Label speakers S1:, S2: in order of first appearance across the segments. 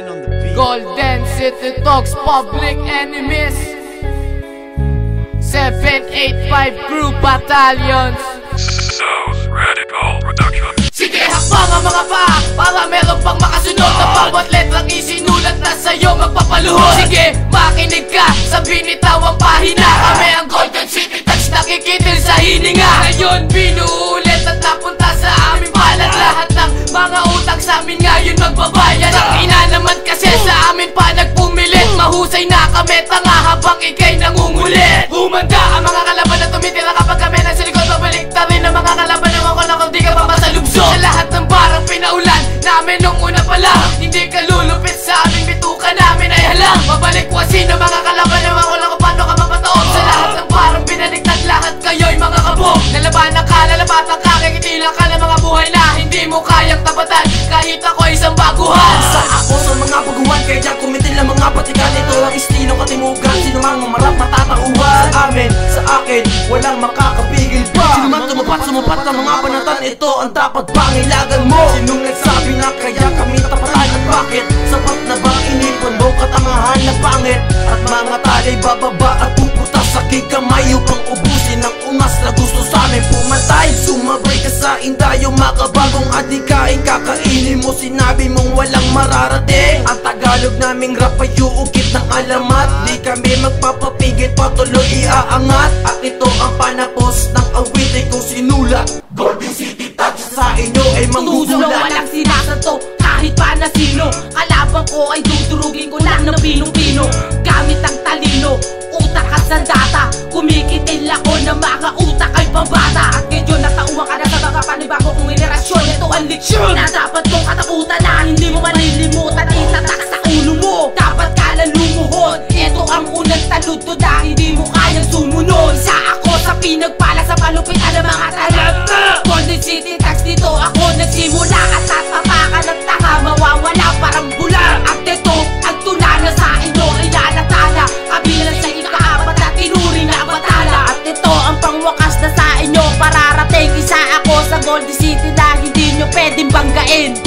S1: Golden City Talks, Public Enemies, 785 Group Battalions,
S2: South Radical Production.
S1: Sige, hakbang ang mga paa para meron pang makasunod na bawat letrang isinulat na sa'yo magpapaluhod. Sige, makinig ka sa binitawang pahina. Kami ang Golden City Talks, nakikitil sa hininga. Ngayon binuulit at napunta sa aming palad. Lahat ng mga utang sa amin ngayon magbabayad. Ang ina naman kasi sa amin pa nagpumilit. Mahusay na kami, tanga habang ikay nangungulit. Humanda ang mga kalaban na tumitira kapag kami nasa likod. Mabalikta rin ang mga kalaban na mga kung di ka pa masalubso. Sa lahat ng barang pinaulan namin nung una pa lang. Hindi ka lulupit sa aming bituka namin ay halang. Mabalikwasin ang mga kalaban na wala kung paano ka mapataob. Sa lahat ng barang pinaliktad, lahat kayo'y mga kabog. Lalabanan ka, lalabatan ka, kikitilang ka ng mga buhay na hindi mo kayang tapatan kahit ako isang baguhan.
S3: Sa ako sa mga baguhan, kaya dyan kumitil ang mga patikan. Ito ang estilo katimugan, sino mang mamarap matatauhan. Sa akin, walang makakapigil pa. Sino man sumupat ng mga panatan, ito ang dapat pangilagan mo. Sinong nagsabi na kaya kami tapatan at bakit? Sapat na ba inipon mo katangahan na pangit? At mga talay bababa at puputas sa kikamay upang ubusin ang ungas na gusto sa amin pumatay. Sumabay ka sa indayong makabagong adikain. Kakainin mo, sinabi mong walang mararating. Ang Tagalog naming rap ay uukit ng alamat. Di kami magpapapigil, patuloy iaangat. At ito ang panapos ng awitin kong sinulat. Golden City Talks sa inyo ay manggugulat.
S4: Walang sinasanto kahit pa na sino. Kalabang ko ay dudurugin ko lang ng pinong-pino. Gamit ang talino, utak at sandata. Kumikitil ako ng mga utak ay pambata. At ngayon natauhan ka na sa mga panibago kong henerasyon. Ito ang leksyon na dapat mong katakutan na hindi mo malilimutan. Itatak sa ulo mo, dapat ka lang lumuhod. Ito ang unang taluto na hindi mo kayang sumunod. Isa ako sa pinagpala sa palupitan ng mga talanta. Golden City Talks, dito ako nagsimula. At tatapakan ng tanga, mawawala parang bula. At ito ang tula na sa inyo ay nalatala. Kabilang sa ikaapat na tinuri na batala. At ito ang pangwakas na sa inyo pararating. Isa ako sa Golden City na hindi nyo pwedeng banggain.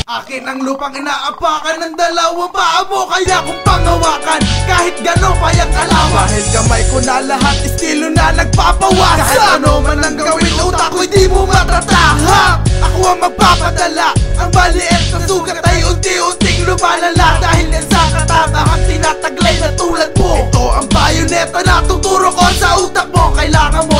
S3: Akin ang lupang inaapakan ng dalawang paa mo, kaya kung pangawakan kahit gano'n payang kalawa. Dahil kamay ko na lahat, estilo na nagpapawasan. Kahit ano man ang gawin, utak ko'y di mo matatahak. Ako ang magpapadala, ang baliit na sugat ay unti-unting lumalala. Dahil yan sa katangahan tinataglay na tulad mo. Ito ang bayoneta na tuturo ko sa utak mo. Kailangan mo